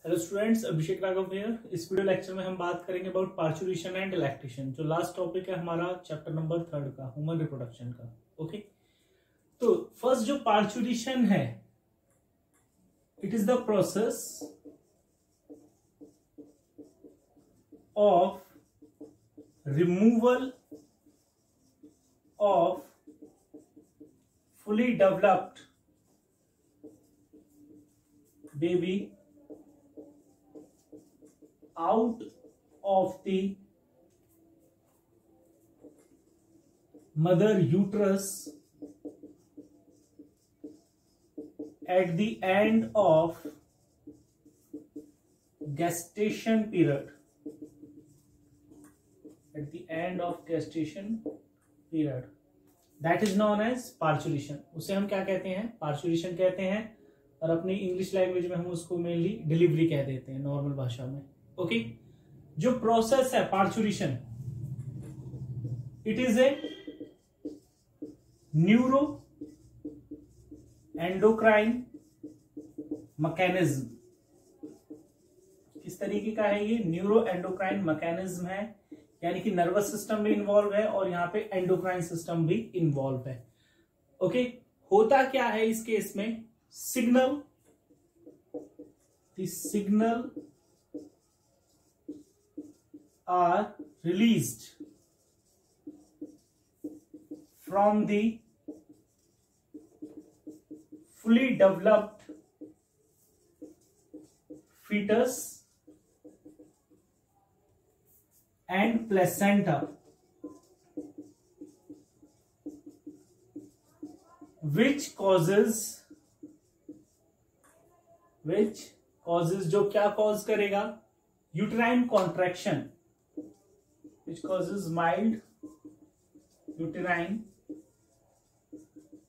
Hello students, Abhishek Raghav here. इस video lecture में हम बात करेंगे अबाउट पार्चुरेशन एंड लैक्टेशन, जो लास्ट टॉपिक है हमारा चैप्टर नंबर 3 का, ह्यूमन रिप्रोडक्शन का। ओके, तो फर्स्ट जो पार्चुरेशन है, it is the process of removal of fully developed baby out of the mother uterus at the end of gestation period. At the end of gestation period. That is known as parturition. उसे हम क्या कहते हैं? Parturition कहते हैं, और अपनी English language में हम उसको मेनली डिलीवरी कह देते हैं, नॉर्मल भाषा में। ओके, जो प्रोसेस है parturition, it is a neuro endocrine mechanism. किस तरीके का है ये? न्यूरो एंडोक्राइन मैकेनिज्म है, यानी कि नर्वस सिस्टम भी इन्वॉल्व है और यहां पे एंडोक्राइन सिस्टम भी इन्वॉल्व है। ओके, होता क्या है इस केस में? Signal, the signal are released from the fully developed fetus and placenta, which causes जो क्या कॉज करेगा? Uterine contraction, which causes mild uterine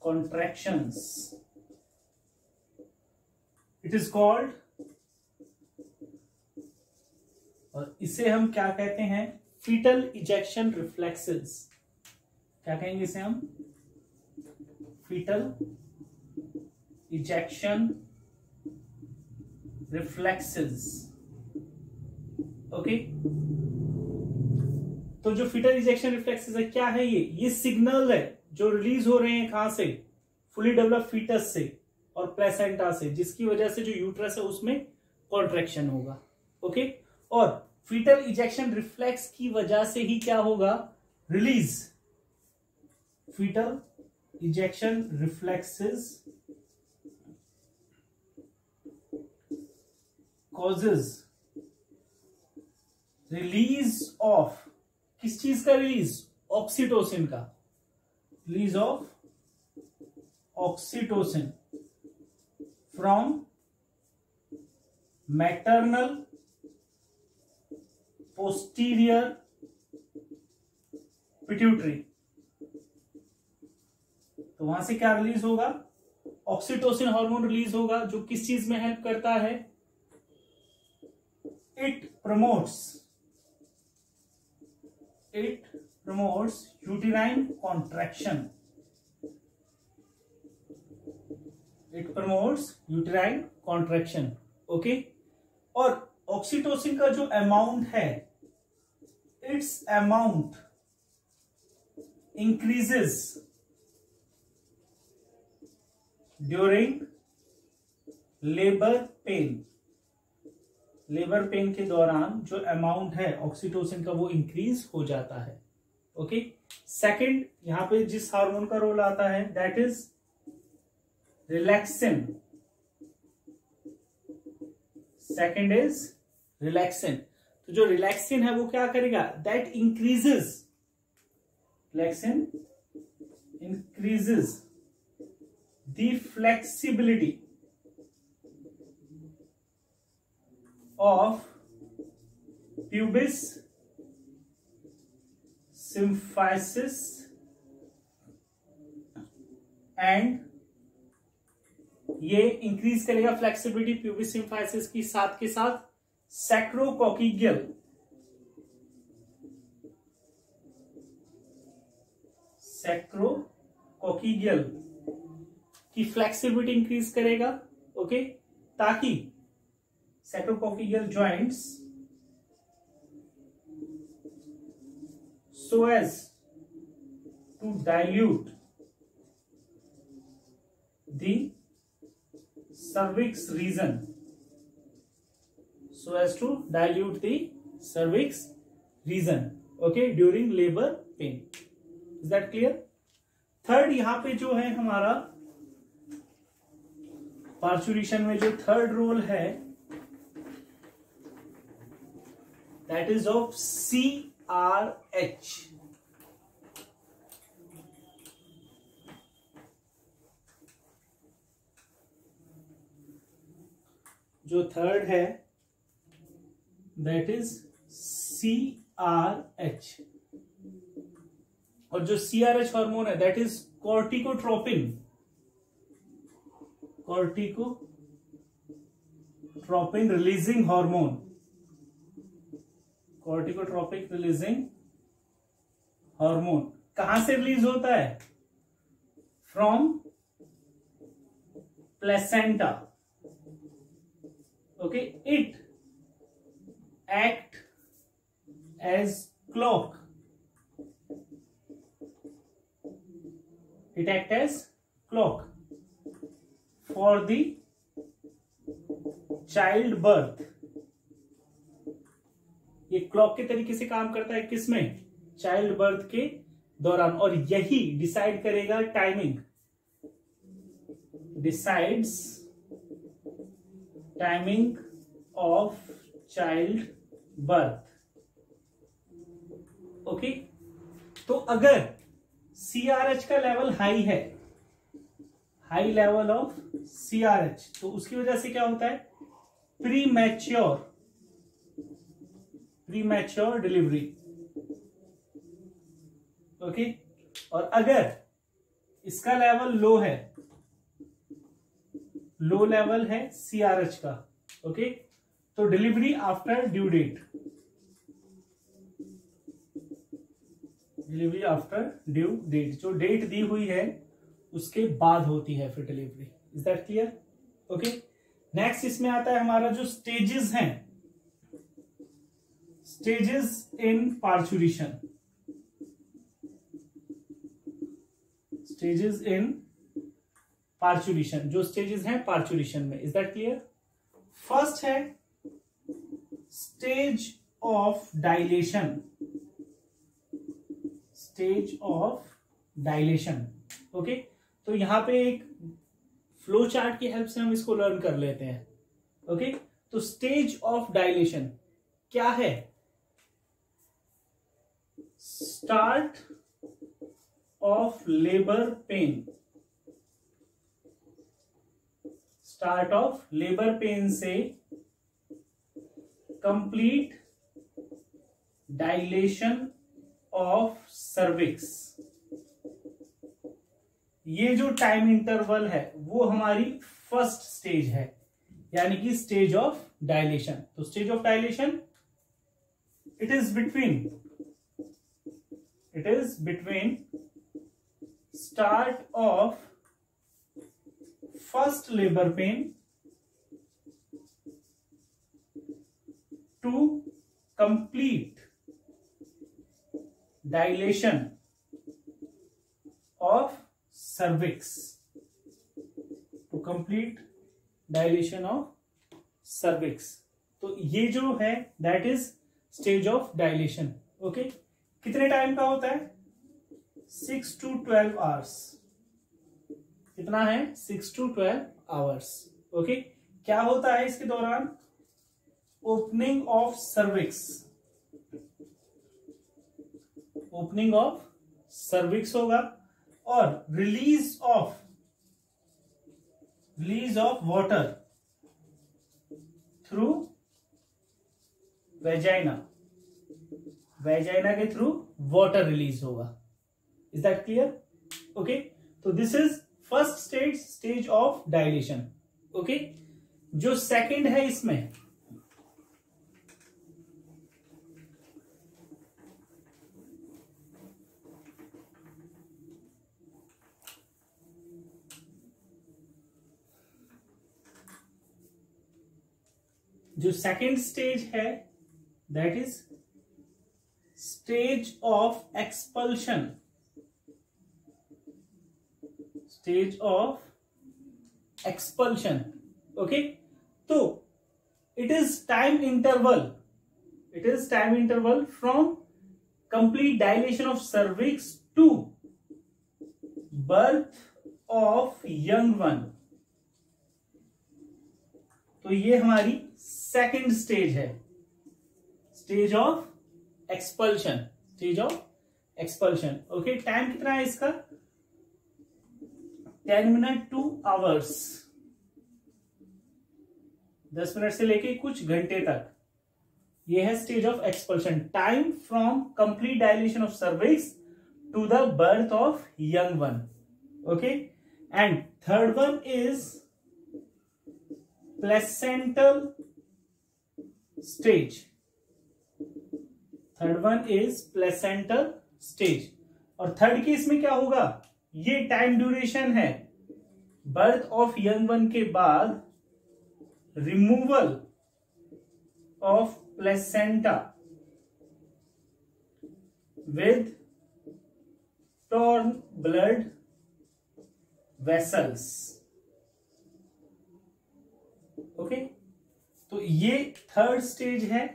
contractions. It is called, और इसे हम क्या कहते हैं? Fetal ejection reflexes. क्या कहेंगे इसे हम? Fetal ejection reflexes. ओके, तो जो फीटल इजेक्शन रिफ्लेक्सेस है, क्या है ये सिग्नल है जो रिलीज हो रहे हैं कहां से? फुली डेवलप फीटस से और प्लेसेंटा से, जिसकी वजह से जो यूट्रस है उसमें कॉन्ट्रैक्शन होगा। ओके, और फीटल इजेक्शन रिफ्लेक्स की वजह से ही क्या होगा? Release. Fetal ejection reflexes causes release of, किस चीज का रिलीज? ऑक्सीटोसिन का। Release of oxytocin from maternal posterior pituitary. तो वहां से क्या रिलीज होगा? ऑक्सीटोसिन हार्मोन रिलीज होगा, जो किस चीज में हेल्प करता है? It promotes uterine contraction. It promotes uterine contraction. Okay, और ऑक्सीटोसिन का जो अमाउंट है, it's amount increases during labour pain. Labour pain के दौरान जो अमाउंट है ऑक्सीटोसिन का, वो इंक्रीज हो जाता है। ओके, सेकंड, यहां पे जिस हार्मोन का रोल आता है, that is relaxin. Second is relaxin. तो जो रिलैक्सिन है वो क्या करेगा? That increases, relaxin increases the flexibility of pubis symphysis and ये इंक्रीज करेगा फ्लेक्सिबिलिटी प्यूबिस सिम्फाइसिस की, साथ के साथ सैक्रोकोकिगियल सैक्रोकोकिगियल की फ्लेक्सिबिलिटी इंक्रीज करेगा। ओके, ताकि sacrococcygeal joints so as to dilute the cervix region, so as to dilute the cervix region, okay, during labor pain. Is that clear? Third, यहां पे जो है हमारा पार्चुरेशन में जो थर्ड रोल है, दैट इज ऑफ CRH. जो third है दैट इज CRH. और जो CRH हार्मोन है that is corticotropin. Corticotropin releasing hormone. Corticotropic releasing hormone कहां से रिलीज होता है? From placenta. Okay, it act as clock. It act as clock for the child birth. ये clock के तरीके से काम करता है किसमें? चाइल्ड बर्थ के दौरान. और यही डिसाइड करेगा timing, decides timing of child birth. Okay, तो अगर CRH का लेवल हाई है, हाई लेवल ऑफ CRH, तो उसकी वजह से क्या होता है? Premature delivery. ओके, और अगर इसका लेवल लो है, लो लेवल है CRH का, ओके, तो delivery after due date. Delivery after due date, जो डेट दी हुई है उसके बाद होती है फिर delivery. Is that clear? Okay, next इसमें आता है हमारा जो स्टेजेस हैं, stages in parturition. Stages in parturition, जो स्टेजेस हैं पार्चुरेशन में. Is that clear? फर्स्ट है stage of dilation. Stage of dilation. Okay, तो यहां पे एक फ्लो चार्ट की हेल्प से हम इसको लर्न कर लेते हैं. ओके, तो स्टेज ऑफ डायलेशन क्या है? Start of labour pain. Start of labour pain से कंप्लीट डायलेशन ऑफ सर्विक्स. ये जो टाइम इंटरवल है वो हमारी फर्स्ट स्टेज है, यानी कि स्टेज ऑफ डायलेशन. तो stage of dilation it is between start of first labour pain to complete dilation of cervix. To complete dilation of cervix. तो ये जो है that is stage of dilation. Okay, कितने time का होता है? 6 to 12 hours. कितना है? 6 to 12 आवर्स. ओके, क्या होता है इसके दौरान? Opening of cervix. Opening of cervix होगा और release of water through vagina. Vagina के थ्रू वाटर रिलीज होगा. Is that clear? ओके, तो this is first stage of dilation. Okay, जो सेकंड है इसमें जो सेकेंड स्टेज है that is stage of expulsion, stage of expulsion. Okay, तो it is time interval, it is time interval from complete dilation of cervix to birth of young one। तो ये हमारी second stage है, stage of expulsion, stage of expulsion. Okay, time कितना है इसका? 10 minute two hours, 10 minute से लेके कुछ घंटे तक। ये है stage of expulsion, time from complete dilation of cervix to the birth of young one. Okay, and third one is placental stage, third one is placental stage. और third case में क्या होगा? ये टाइम ड्यूरेशन है birth of young one के बाद removal of placenta with torn blood vessels। Okay, तो ये थर्ड स्टेज है,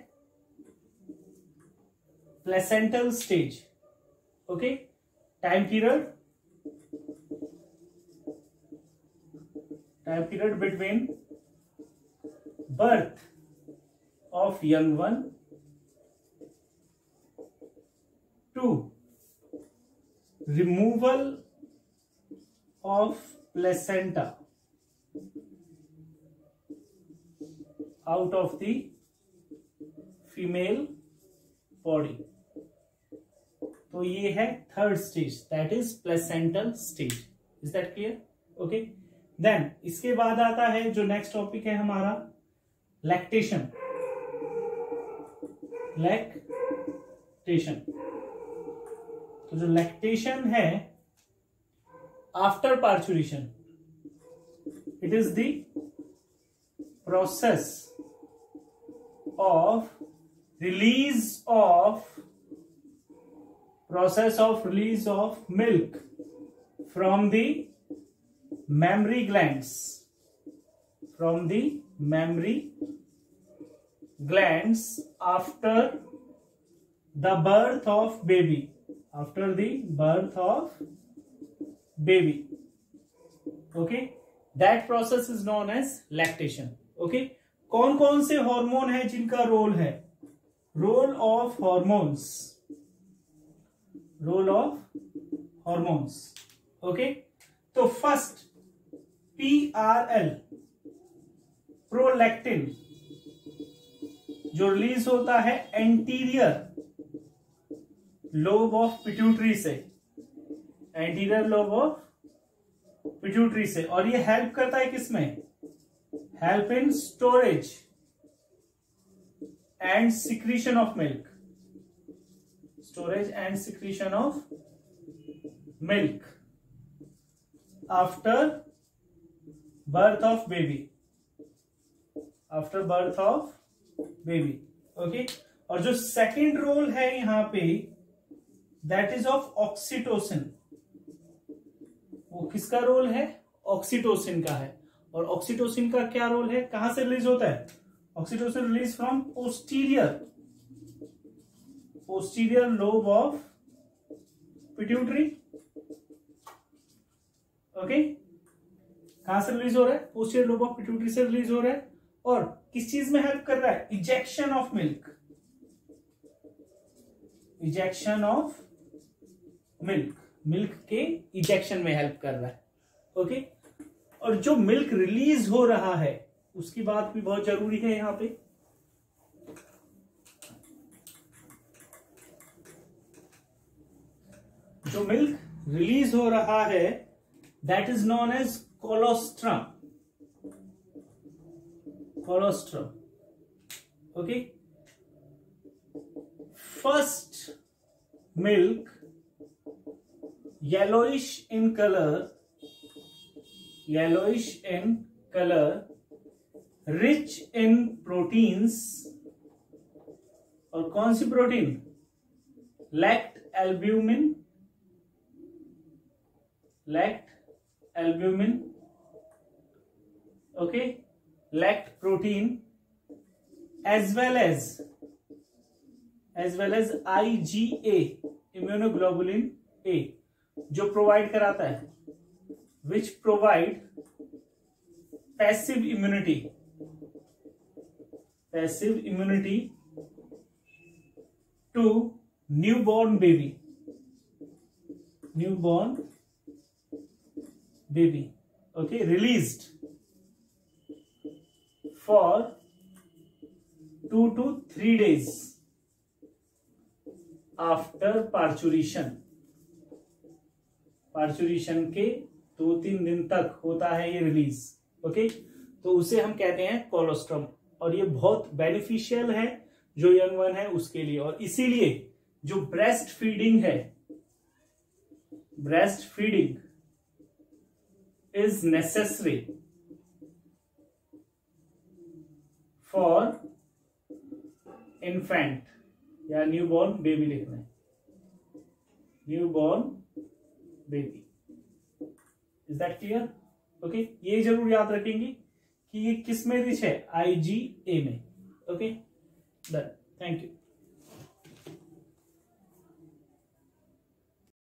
placental stage. Okay, time period between birth of young one to removal of placenta out of the female body। तो ये है third stage, that is placental stage. Is that clear? Okay, then इसके बाद आता है जो next topic है हमारा, लैक्टेशन। लैक्टेशन, तो जो लैक्टेशन है after parturition, it is the process of release of milk from the mammary glands, from the mammary glands after the birth of baby, after the birth of baby। okay, that process is known as lactation। okay, कौन कौन से hormone है जिनका role है? Role of hormones, role of hormones. Okay, तो first PRL, prolactin, जो release होता है एंटीरियर लोब ऑफ पिट्यूटरी से, एंटीरियर लोब ऑफ पिट्यूटरी से, और ये हेल्प करता है किसमें? Help in storage and secretion of milk, storage and secretion of milk after birth of baby, after birth of baby. Okay, और जो सेकेंड रोल है यहां पे दैट इज ऑफ ऑक्सीटोसिन। वो किसका रोल है? ऑक्सीटोसिन का है। और ऑक्सीटोसिन का क्या रोल है? कहां से रिलीज होता है? Oxytocin release from posterior lobe of pituitary. Okay, कहां से रिलीज हो रहा है? पोस्टीरियर लोब ऑफ पिट्यूटरी से रिलीज हो रहा है। और किस चीज में हेल्प कर रहा है? Ejection of milk, ejection of milk, milk के इजेक्शन में हेल्प कर रहा है। ओके, और जो मिल्क रिलीज हो रहा है उसकी बात भी बहुत जरूरी है यहां पे। जो मिल्क रिलीज हो रहा है that is known as colostrum, colostrum. Okay, first milk yellowish in color, rich in proteins, और कौन सी protein? Lactalbumin, okay, lact protein as well as IgA, immunoglobulin A, जो प्रोवाइड कराता है, which provide passive immunity to newborn baby, okay, released for 2 to 3 days after parturition के 2-3 दिन तक होता है ये रिलीज, ओके। तो उसे हम कहते हैं कोलोस्ट्रम, और ये बहुत बेनिफिशियल है जो यंग वन है उसके लिए। और इसीलिए जो breast feeding is necessary for infant या न्यूबॉर्न बेबी लिखना है, newborn baby. Is that clear? Okay, ये जरूर याद रखेंगे कि ये किस में रिच है, IgA में। Okay, done, thank you.